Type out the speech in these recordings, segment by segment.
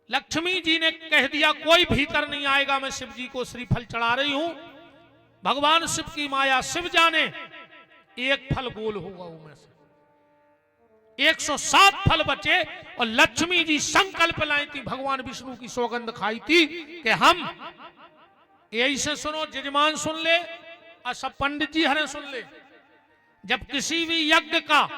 लक्ष्मी जी ने कह दिया कोई भीतर नहीं आएगा, मैं शिव जी को श्रीफल चढ़ा रही हूं। भगवान शिव की माया शिव जाने, एक फल गोल होगा वो में से 107 फल बचे। और लक्ष्मी जी संकल्प लाई थी, भगवान विष्णु की सौगंध खाई थी कि हम यही से सुनो, जजमान सुन ले और सब पंडित जी हरे सुन ले। जब किसी भी यज्ञ का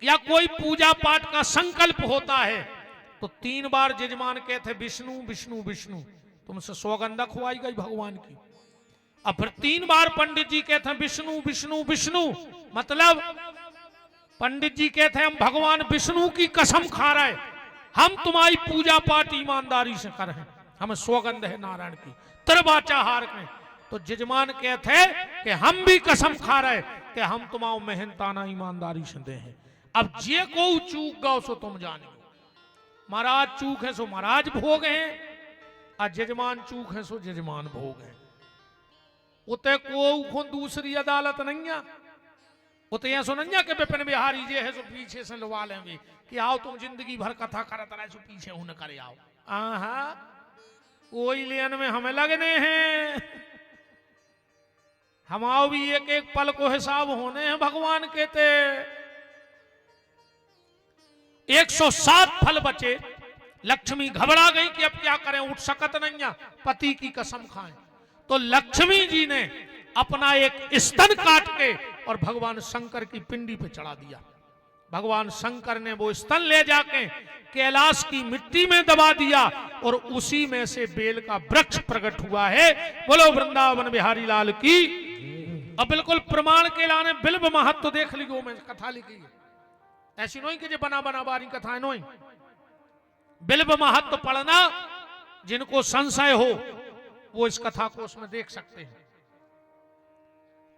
या कोई पूजा पाठ का संकल्प होता है तो 3 बार जजमान कहते विष्णु विष्णु विष्णु, तुमसे सौगंध खुआई गई भगवान की। अब फिर 3 बार पंडित जी कहते हैं विष्णु विष्णु विष्णु, मतलब पंडित जी कहते हैं हम भगवान विष्णु की कसम खा रहे, हम तुम्हारी पूजा पाठ ईमानदारी से कर रहे हैं, हमें सौगंध है नारायण की त्रिवाचाहार में। तो जजमान कहते हैं कि हम भी कसम खा रहे कि हम तुम्हारा मेहनताना ईमानदारी से दे हैं। अब जे को चूक गो सो तुम जानो, महाराज चूक है सो महाराज भोग हैं, और जजमान चूक है सो जजमान भोग है। उते को दूसरी अदालत नहीं है, उते यह सुनंजा के विपिन बिहारी जे है सो पीछे से लवा लेंगे कि आओ तुम जिंदगी भर कथा करत रहे सो पीछे हूं न करे आओ। आहा कोई लेन में हमें लगने हैं, हमाओ भी एक एक पल को हिसाब होने हैं भगवान कहते। 107 फल बचे। लक्ष्मी घबरा गई कि अब क्या करें, उठ सकत नहीं है, पति की कसम खाएं। तो लक्ष्मी जी ने अपना एक स्तन काट के और भगवान शंकर की पिंडी पे चढ़ा दिया। भगवान शंकर ने वो स्तन ले जाके कैलाश की मिट्टी में दबा दिया और उसी में से बेल का वृक्ष प्रकट हुआ है। बोलो वृंदावन बिहारी लाल की। अब बिल्कुल प्रमाण के लाने बिल्ब महत्व देख लियो, में कथा लिखी है, ऐसी नहीं कि जो बना बना बारी कथाएं नहीं। बिल्ब महत्व पढ़ना, जिनको संशय हो वो इस कथा को उसमें देख सकते हैं।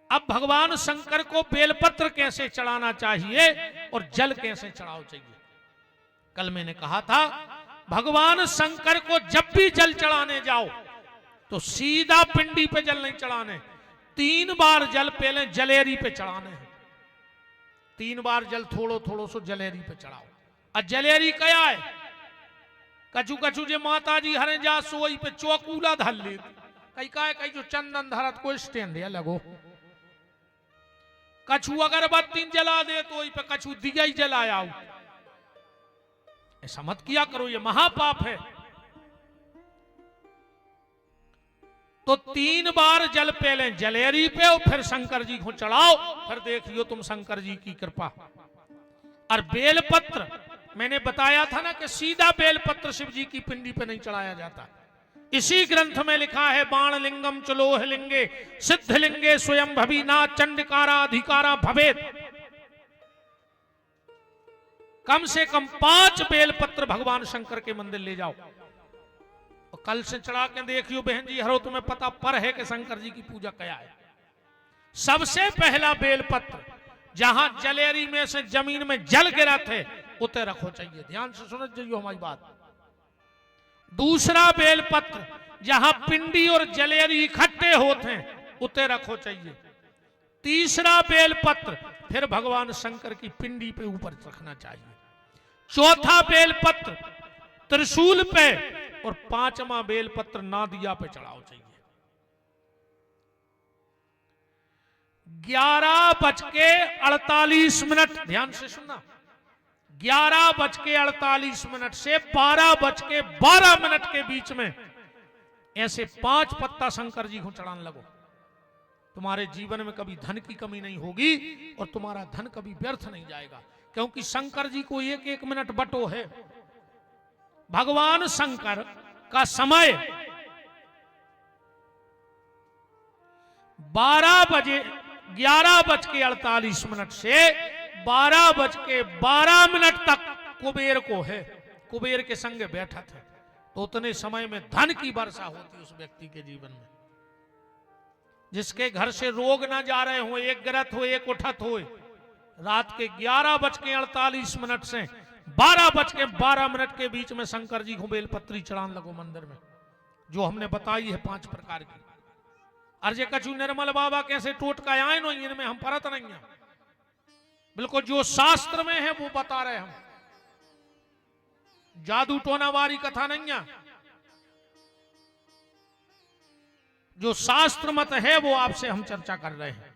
अब भगवान शंकर को बेलपत्र कैसे चढ़ाना चाहिए और जल कैसे चढ़ाओ चाहिए, कल मैंने कहा था भगवान शंकर को जब भी जल चढ़ाने जाओ तो सीधा पिंडी पे जल नहीं चढ़ाने, 3 बार जल पहले जलेरी पे चढ़ाने हैं। 3 बार जल थोड़ो थोड़ो सो जलेरी पे चढ़ाओ। और जलेरी क्या है, कछु कछु जे माता जी हरे जा सोई पे चौकूला धर ले, कई का है, कई जो चंदन धरत को स्टैंड है लगो, कछु अगरबत्ती जला दे तो वही पे कछु दिया ही जलाया। ऐसा मत किया करो, ये महापाप है। तो 3 बार जल पहले जलेरी पे और फिर शंकर जी को चढ़ाओ, फिर देखियो तुम शंकर जी की कृपा। और बेलपत्र मैंने बताया था ना कि सीधा बेलपत्र शिव जी की पिंडी पे नहीं चढ़ाया जाता। इसी ग्रंथ में लिखा है बाण लिंगम चलोह लिंगे सिद्ध लिंगे स्वयं भवीना चंडकारा अधिकारा भवेद। कम से कम 5 बेलपत्र भगवान शंकर के मंदिर ले जाओ और कल से चढ़ा के देखियो बहन जी, हरो तुम्हें पता पर है कि शंकर जी की पूजा क्या है। सबसे पहला बेलपत्र जहां जलेरी में से जमीन में जल गिरा थे उते रखो चाहिए, ध्यान से सुनो जाइयो हमारी बात। दूसरा बेलपत्र जहां पिंडी और जलेरी इकट्ठे होते हैं उते रखो चाहिए। तीसरा बेलपत्र फिर भगवान शंकर की पिंडी पे ऊपर रखना चाहिए। चौथा बेलपत्र त्रिशूल पे और 5वां बेलपत्र नादिया पे चढ़ाओ चाहिए। 11:48, ध्यान से सुनना, 11:48 से 12:12 के बीच में ऐसे 5 पत्ता शंकर जी को चढ़ाने लगो। तुम्हारे जीवन में कभी धन की कमी नहीं होगी और तुम्हारा धन कभी व्यर्थ नहीं जाएगा, क्योंकि शंकर जी को 1-1 मिनट बटो है। भगवान शंकर का समय 11:48 से 12:12 तक कुबेर को है, कुबेर के संग बैठा था। तो उतने समय में धन की वर्षा होती उस व्यक्ति के जीवन में। जिसके घर से रोग ना जा रहे हो, एक ग्रत हो एक उठत हो, रात के 11:48 से 12:12 के बीच में शंकर जी को बेलपत्री चढ़ान लगो मंदिर में, जो हमने बताई है 5 प्रकार की। अर्जे कछु निर्मल बाबा कैसे टोटका आए नो, इनमें हम परत नहीं है, बिल्कुल जो शास्त्र में है वो बता रहे हम। जादू टोना वाली कथा नहीं है। जो शास्त्र मत है वो आपसे हम चर्चा कर रहे हैं।